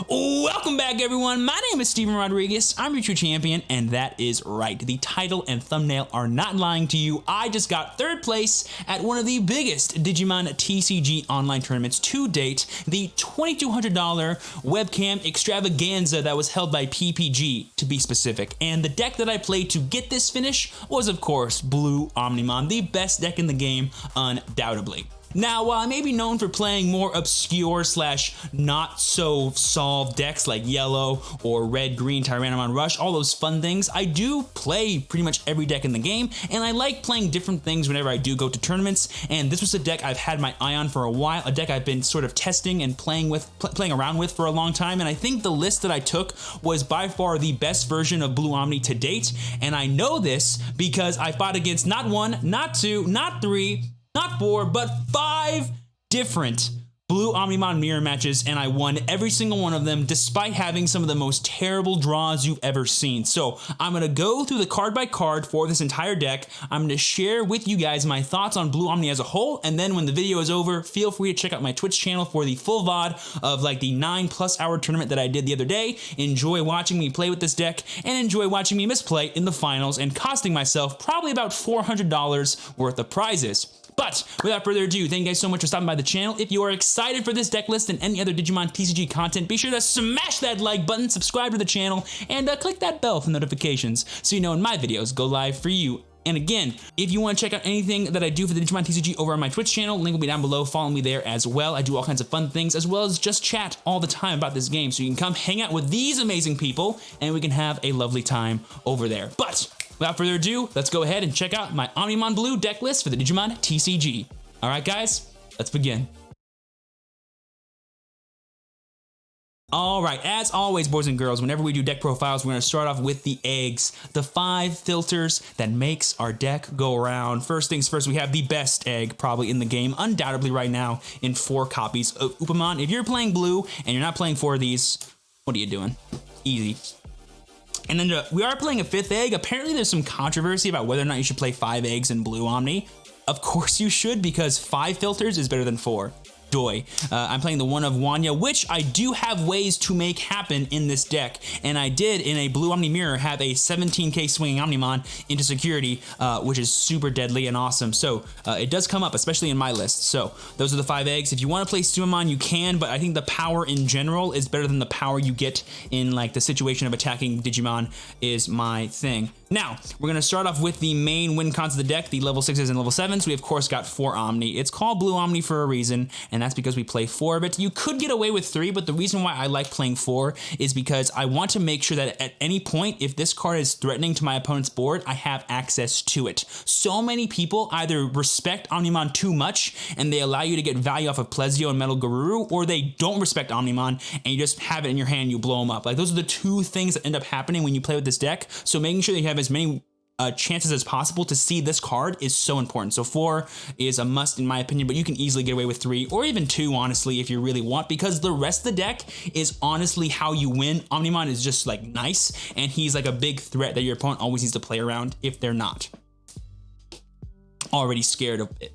Welcome back, everyone. My name is Steven Rodriguez. I'm your true champion, and that is right. The title and thumbnail are not lying to you. I just got third place at one of the biggest Digimon TCG online tournaments to date, the $2,200 webcam extravaganza that was held by PPG, to be specific. And the deck that I played to get this finish was, of course, Blue Omnimon, the best deck in the game, undoubtedly. Now, while I may be known for playing more obscure / not so solved decks like yellow or red-green Tyrannomon Rush, all those fun things, I do play pretty much every deck in the game, and I like playing different things whenever I do go to tournaments, and this was a deck I've had my eye on for a while, a deck I've been sort of testing and playing around with for a long time, and I think the list that I took was by far the best version of Blue Omni to date, and I know this because I fought against not one, not two, not three, not 4, but 5 different Blue Omnimon mirror matches, and I won every single one of them despite having some of the most terrible draws you've ever seen. So I'm going to go through the card by card for this entire deck. I'm going to share with you guys my thoughts on Blue Omni as a whole, and then when the video is over, feel free to check out my Twitch channel for the full VOD of like the 9+ hour tournament that I did the other day. Enjoy watching me play with this deck, and enjoy watching me misplay in the finals and costing myself probably about $400 worth of prizes. But without further ado, thank you guys so much for stopping by the channel. If you are excited for this deck list and any other Digimon TCG content, be sure to smash that like button, subscribe to the channel, and click that bell for notifications so you know when my videos go live for you. And again, if you want to check out anything that I do for the Digimon TCG over on my Twitch channel, link will be down below. Follow me there as well. I do all kinds of fun things, as well as just chat all the time about this game. So you can come hang out with these amazing people, and we can have a lovely time over there. But without further ado, let's go ahead and check out my Omnimon Blue deck list for the Digimon TCG. All right, guys, let's begin. All right, as always, boys and girls, whenever we do deck profiles, we're going to start off with the eggs, the 5 filters that makes our deck go around. First things first, we have the best egg probably in the game, undoubtedly right now, in 4 copies of Upamon. If you're playing blue and you're not playing 4 of these, what are you doing? Easy. And then we are playing a 5th egg. Apparently there's some controversy about whether or not you should play 5 eggs in Blue Omni. Of course you should, because 5 filters is better than 4. Doy. I'm playing the one of Wanya, which I do have ways to make happen in this deck, and I did in a Blue Omni mirror have a 17k swinging Omnimon into security, which is super deadly and awesome. So it does come up, especially in my list. So those are the 5 eggs. If you want to play Sumamon, you can, but I think the power in general is better than the power you get in like the situation of attacking Digimon is my thing. Now, we're going to start off with the main win cons of the deck, the level 6s and level 7s. We, of course, got 4 Omni. It's called Blue Omni for a reason, and that's because we play 4 of it. You could get away with 3, but the reason why I like playing 4 is because I want to make sure that at any point, if this card is threatening to my opponent's board, I have access to it. So many people either respect Omnimon too much, and they allow you to get value off of Plesio and Metal Garuru, or they don't respect Omnimon, and you just have it in your hand, you blow them up. Like, those are the 2 things that end up happening when you play with this deck, so making sure that you have as many chances as possible to see this card is so important. So 4 is a must in my opinion, but you can easily get away with 3 or even 2, honestly, if you really want, because the rest of the deck is honestly how you win. Omnimon is just like nice, and he's like a big threat that your opponent always needs to play around if they're not already scared of it.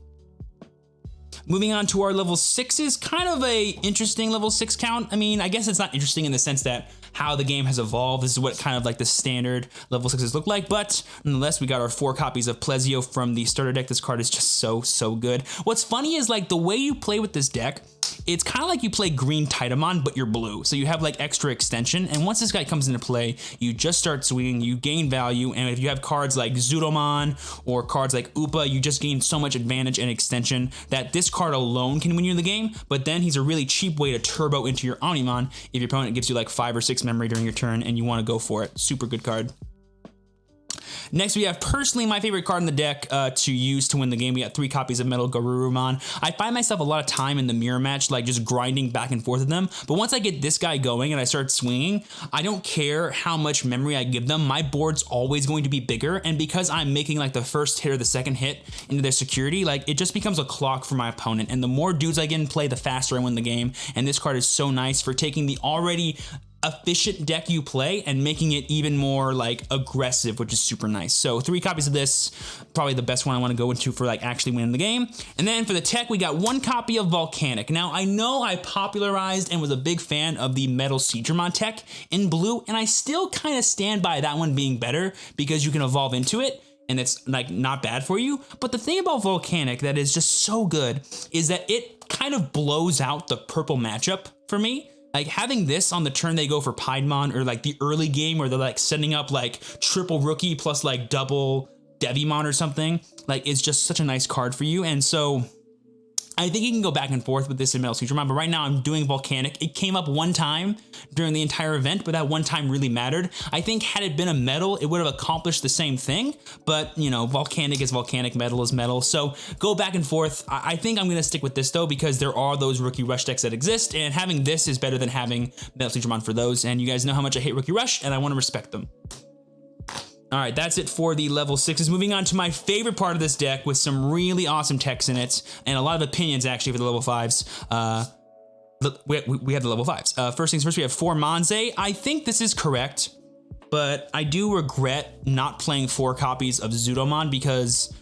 Moving on to our level 6s, kind of a interesting level 6 count. I mean, I guess it's not interesting in the sense that how the game has evolved. This is what kind of like the standard level 6s look like, but nonetheless, we got our 4 copies of Plesio from the starter deck. This card is just so good. What's funny is like the way you play with this deck, it's kind of like you play green Titamon, but you're blue. So you have like extra extension, and once this guy comes into play, you just start swinging, you gain value, and if you have cards like Zudomon or cards like Upa, you just gain so much advantage and extension that this card alone can win you the game, but then he's a really cheap way to turbo into your Omnimon if your opponent gives you like 5 or 6 memory during your turn and you want to go for it. Super good card. Next, we have personally my favorite card in the deck to use to win the game. We got 3 copies of Metal Garurumon. I find myself a lot of time in the mirror match, like just grinding back and forth with them. But once I get this guy going and I start swinging, I don't care how much memory I give them. My board's always going to be bigger. And because I'm making like the first hit or the second hit into their security, like it just becomes a clock for my opponent. And the more dudes I get in play, the faster I win the game. And this card is so nice for taking the already efficient deck you play and making it even more like aggressive, which is super nice. So 3 copies of this, probably the best one I want to go into for like actually winning the game. And then for the tech, we got 1 copy of Volcanic. Now I know I popularized and was a big fan of the Metal Digimon tech in blue, and I still kind of stand by that one being better because you can evolve into it and it's like not bad for you. But the thing about Volcanic that is just so good is that it kind of blows out the purple matchup for me. Like having this on the turn they go for Piedmon, or like the early game where they're like setting up like triple rookie plus like double Devimon or something, like it's just such a nice card for you. And so I think you can go back and forth with this in Metal Digimon, but right now I'm doing Volcanic. It came up 1 time during the entire event, but that 1 time really mattered. I think had it been a metal, it would have accomplished the same thing, but you know, Volcanic is Volcanic, metal is metal. So go back and forth. I think I'm gonna stick with this though, because there are those Rookie Rush decks that exist, and having this is better than having Metal Digimon for those. And you guys know how much I hate Rookie Rush, and I wanna respect them. All right, that's it for the level 6s. Moving on to my favorite part of this deck with some really awesome techs in it and a lot of opinions actually for the level 5s. We have the level 5s. First things first, we have 4 Monze. I think this is correct, but I do regret not playing 4 copies of Zudomon because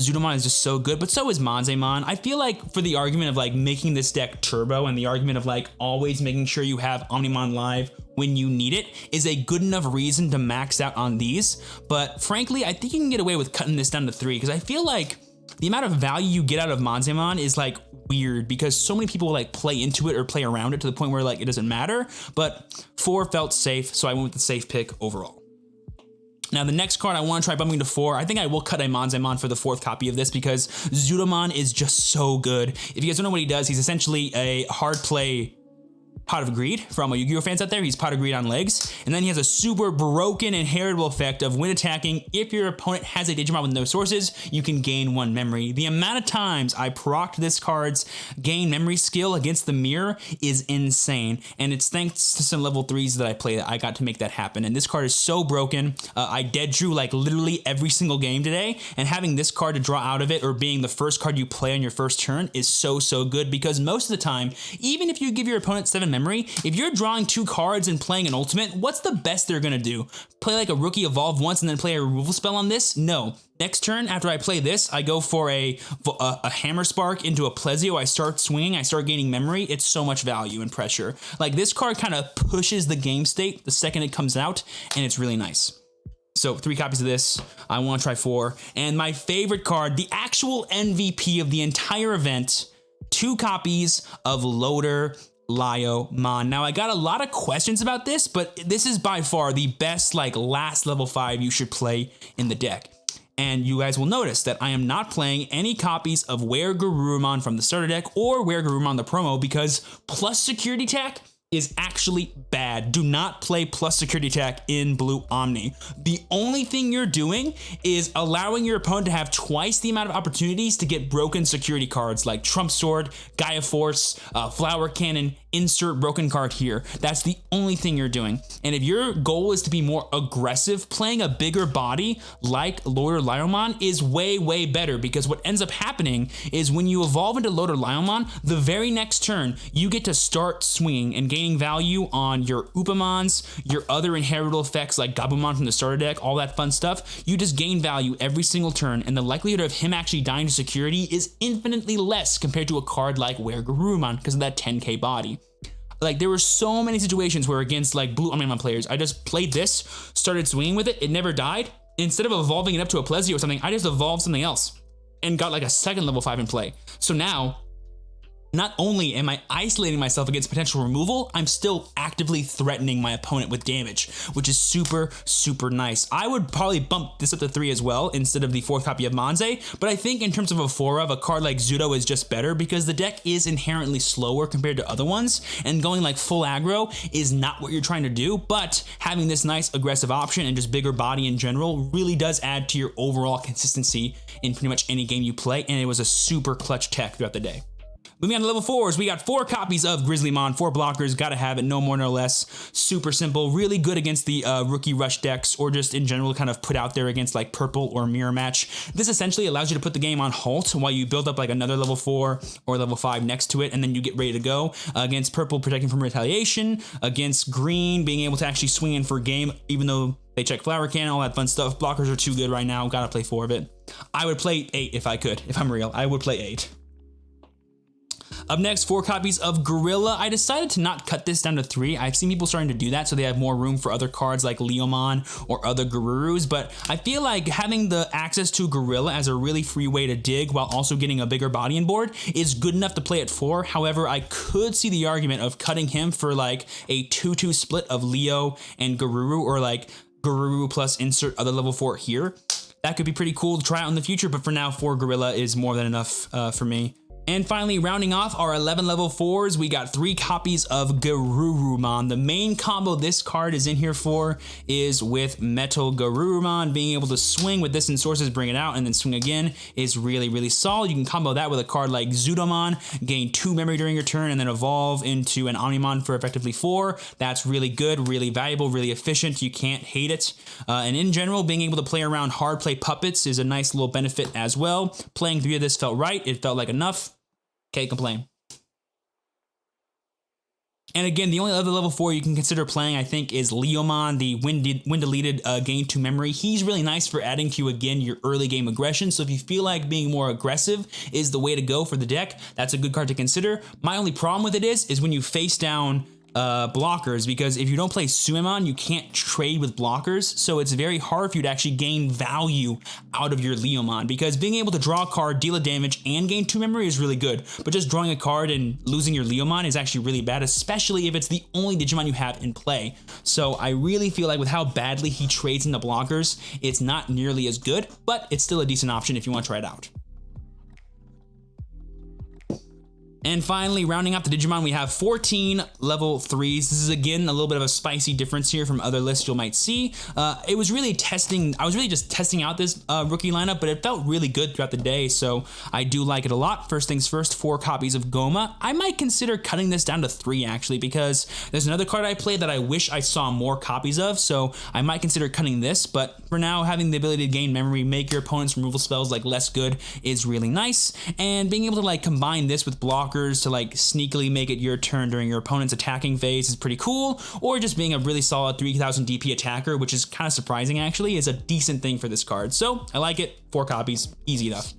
Zudomon is just so good, but so is Monzemon. I feel like for the argument of like making this deck turbo and the argument of like always making sure you have Omnimon live when you need it is a good enough reason to max out on these. But frankly, I think you can get away with cutting this down to 3 because I feel like the amount of value you get out of Monzemon is like weird because so many people like play into it or play around it to the point where like it doesn't matter. But 4 felt safe, so I went with the safe pick overall. Now, the next card I want to try bumping to 4. I think I will cut a Monzemon for the 4th copy of this because Zudomon is just so good. If you guys don't know what he does, he's essentially a hard play Pot of Greed. For all my Yu-Gi-Oh fans out there, he's Pot of Greed on legs. And then he has a super broken inheritable effect of when attacking, if your opponent has a Digimon with no sources, you can gain 1 memory. The amount of times I procced this card's gain memory skill against the mirror is insane. And it's thanks to some level 3s that I play that I got to make that happen. And this card is so broken. I dead drew like literally every single game today. And having this card to draw out of it or being the first card you play on your first turn is so good because most of the time, even if you give your opponent 7 memory, if you're drawing 2 cards and playing an ultimate, what's the best they're gonna do? Play like a rookie evolve once and then play a removal spell on this? No. Next turn, after I play this, I go for a Hammer Spark into a Plesio. I start swinging, I start gaining memory. It's so much value and pressure. Like this card kind of pushes the game state the second it comes out, and it's really nice. So 3 copies of this. I want to try 4. And my favorite card, the actual MVP of the entire event, 2 copies of Loader Liomon. Now I got a lot of questions about this, but this is by far the best like last level 5 you should play in the deck. And you guys will notice that I am not playing any copies of Were-Garurumon from the starter deck or Were-Garurumon the promo because plus security tech is actually bad. Do not play plus security tech in Blue Omni. The only thing you're doing is allowing your opponent to have twice the amount of opportunities to get broken security cards like Trump Sword, Gaia Force, Flower Cannon, insert broken card here. That's the only thing you're doing. And if your goal is to be more aggressive, playing a bigger body like Loader Liomon is way better because what ends up happening is when you evolve into Loader Liomon, the very next turn, you get to start swinging and gaining value on your Upamons, your other inheritable effects like Gabumon from the starter deck, all that fun stuff. You just gain value every single turn, and the likelihood of him actually dying to security is infinitely less compared to a card like Were-Garurumon because of that 10k body. Like there were so many situations where against like Blue Omnimon players, I just played this, started swinging with it, it never died. Instead of evolving it up to a Plesio or something, I just evolved something else and got like a 2nd level 5 in play. So now, not only am I isolating myself against potential removal, I'm still actively threatening my opponent with damage, which is super nice. I would probably bump this up to 3 as well instead of the 4th copy of Monze, but I think in terms of a 4 of, a card like Zudo is just better because the deck is inherently slower compared to other ones, and going like full aggro is not what you're trying to do, but having this nice aggressive option and just bigger body in general really does add to your overall consistency in pretty much any game you play, and it was a super clutch tech throughout the day. Moving on to level 4s, we got 4 copies of Grizzlymon, 4 blockers, gotta have it, no more, no less. Super simple, really good against the rookie rush decks, or just in general kind of put out there against like purple or mirror match. This essentially allows you to put the game on halt while you build up like another level 4 or level 5 next to it, and then you get ready to go. Against purple, protecting from retaliation. Against green, being able to actually swing in for game, even though they check Flower Cannon, all that fun stuff. Blockers are too good right now, gotta play 4 of it. I would play 8 if I could, if I'm real, I would play 8. Up next, 4 copies of Gorilla. I decided to not cut this down to 3. I've seen people starting to do that so they have more room for other cards like Leomon or other Garurus, but I feel like having the access to Gorilla as a really free way to dig while also getting a bigger body and board is good enough to play at 4. However, I could see the argument of cutting him for like a 2-2 split of Leo and Garuru, or like Garuru plus insert other level 4 here. That could be pretty cool to try out in the future, but for now, 4 Gorilla is more than enough for me. And finally, rounding off our 11 level 4s, we got 3 copies of Garurumon. The main combo this card is in here for is with Metal Garurumon. Being able to swing with this in sources, bring it out, and then swing again is really, really solid. You can combo that with a card like Zudomon, gain 2 memory during your turn, and then evolve into an Omnimon for effectively 4. That's really good, really valuable, really efficient. You can't hate it. And in general, being able to play around hard play puppets is a nice little benefit as well. Playing 3 of this felt right. It felt like enough. Can't complain. And again, the only other level 4 you can consider playing, I think, is Leomon, the when deleted gain 2 memory. He's really nice for adding to, again, your early game aggression. So if you feel like being more aggressive is the way to go for the deck, that's a good card to consider. My only problem with it is when you face down blockers, because if you don't play Suemon, you can't trade with blockers, so it's very hard for you to actually gain value out of your Leomon, because being able to draw a card, deal a damage, and gain 2 memory is really good, but just drawing a card and losing your Leomon is actually really bad, especially if it's the only Digimon you have in play. So I really feel like with how badly he trades into blockers, it's not nearly as good, but it's still a decent option if you want to try it out. And finally, rounding up the Digimon, we have 14 level 3s. This is, again, a little bit of a spicy difference here from other lists you might see. I was really just testing out this rookie lineup, but it felt really good throughout the day, so I do like it a lot. First things first, 4 copies of Goma. I might consider cutting this down to 3, actually, because there's another card I played that I wish I saw more copies of, so I might consider cutting this, but for now, having the ability to gain memory, make your opponent's removal spells like less good is really nice, and being able to like combine this with blockers to like sneakily make it your turn during your opponent's attacking phase is pretty cool, or just being a really solid 3000 DP attacker, which is kind of surprising actually, is a decent thing for this card. So I like it. 4 copies, easy enough.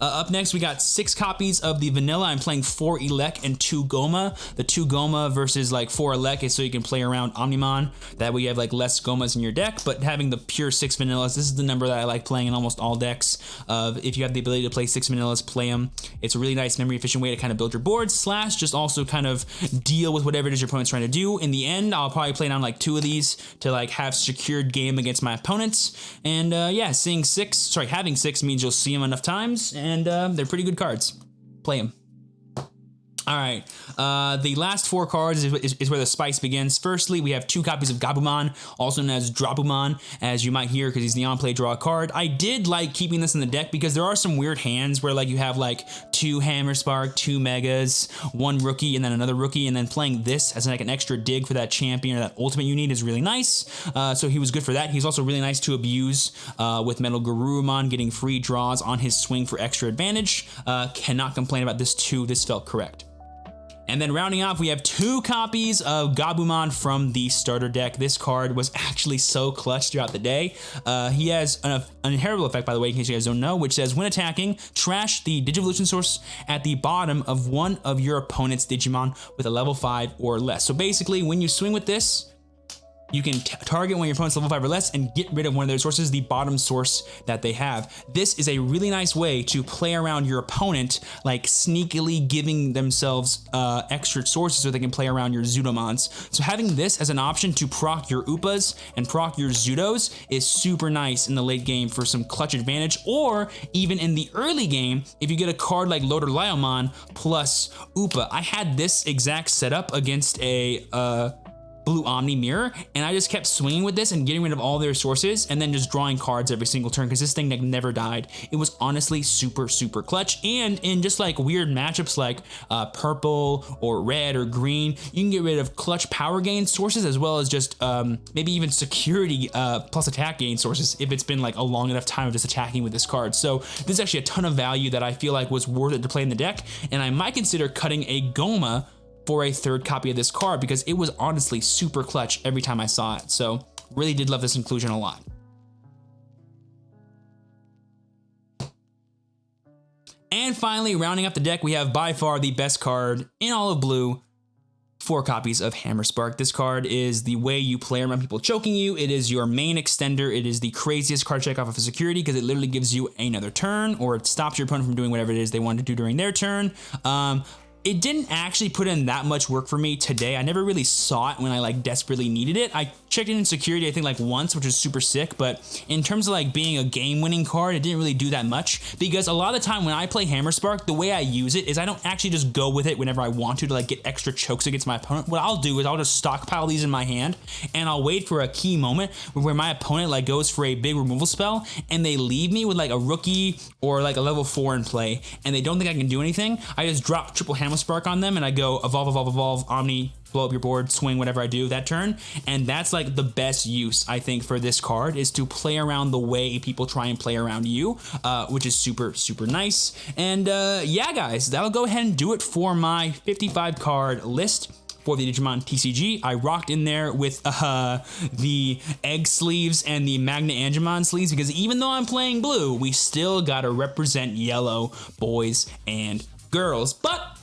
Up next, we got 6 copies of the Vanilla. I'm playing 4 Elec and 2 Goma. The 2 Goma versus like 4 Elec is so you can play around Omnimon. That way you have like less Gomas in your deck, but having the pure 6 Vanillas, this is the number that I like playing in almost all decks. If you have the ability to play 6 Vanillas, play them. It's a really nice memory efficient way to kind of build your board, slash just also kind of deal with whatever it is your opponent's trying to do. In the end, I'll probably play down like 2 of these to like have secured game against my opponents. And yeah, having 6 means you'll see them enough times, and they're pretty good cards. Play them. All right, the last 4 cards is where the spice begins. Firstly, we have 2 copies of Gabumon, also known as Drabumon, as you might hear because he's the on-play draw card. I did like keeping this in the deck because there are some weird hands where like you have like 2 Hammer Spark, 2 Megas, 1 Rookie, and then another Rookie, and then playing this as like an extra dig for that champion or that ultimate you need is really nice. So he was good for that. He's also really nice to abuse with Metal Garurumon, getting free draws on his swing for extra advantage. Cannot complain about this too. This felt correct. And then rounding off, we have 2 copies of Gabumon from the starter deck. This card was actually so clutch throughout the day. He has an inheritable effect, by the way, in case you guys don't know, which says when attacking, trash the Digivolution source at the bottom of one of your opponent's Digimon with a level 5 or less. So basically, when you swing with this, you can target one of your opponent's level 5 or less and get rid of one of their sources, the bottom source that they have. This is a really nice way to play around your opponent, like sneakily giving themselves extra sources so they can play around your Zudomons. So having this as an option to proc your Upas and proc your Zudos is super nice in the late game for some clutch advantage, or even in the early game, if you get a card like Loader Liomon plus Upa. I had this exact setup against a Blue Omni Mirror, and I just kept swinging with this and getting rid of all their sources and then just drawing cards every single turn because this thing like never died. It was honestly super clutch, and in just like weird matchups like purple or red or green, you can get rid of clutch power gain sources as well as just maybe even security plus attack gain sources if it's been like a long enough time of just attacking with this card. So this is actually a ton of value that I feel like was worth it to play in the deck, and I might consider cutting a Goma for a third copy of this card because it was honestly super clutch every time I saw it. So really did love this inclusion a lot. And finally, rounding up the deck, we have by far the best card in all of blue. 4 copies of Hammer Spark. This card is the way you play around people choking you. It is your main extender. It is the craziest card check off of a security because it literally gives you another turn, or it stops your opponent from doing whatever it is they want to do during their turn. It didn't actually put in that much work for me today. I never really saw it when I like desperately needed it. I checked it in security, I think like once, which was super sick, but in terms of like being a game-winning card, it didn't really do that much because a lot of the time when I play Hammer Spark, the way I use it is I don't actually just go with it whenever I want to like get extra chokes against my opponent. What I'll do is I'll just stockpile these in my hand and I'll wait for a key moment where my opponent like goes for a big removal spell and they leave me with like a rookie or like a level 4 in play and they don't think I can do anything. I just drop triple Hammer Spark on them and I go evolve, Omni, blow up your board, swing, whatever I do that turn. And that's like the best use, I think, for this card is to play around the way people try and play around you, which is super nice. And yeah, guys, that'll go ahead and do it for my 55 card list for the Digimon TCG. I rocked in there with the egg sleeves and the Magna Angemon sleeves because even though I'm playing blue, we still gotta represent yellow, boys and girls. But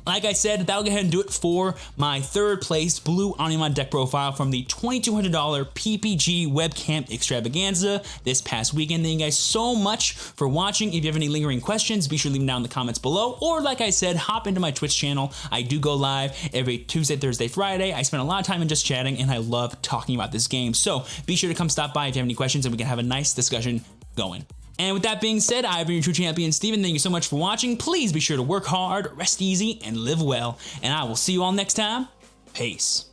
like I said, that'll go ahead and do it for my third place Blue Omnimon deck profile from the $2,200 PPG Webcam Extravaganza this past weekend. Thank you guys so much for watching. If you have any lingering questions, be sure to leave them down in the comments below. Or like I said, hop into my Twitch channel. I do go live every Tuesday, Thursday, Friday. I spend a lot of time in just chatting and I love talking about this game. So be sure to come stop by if you have any questions and we can have a nice discussion going. And with that being said, I've been your true champion, Steven. Thank you so much for watching. Please be sure to work hard, rest easy, and live well. And I will see you all next time. Peace.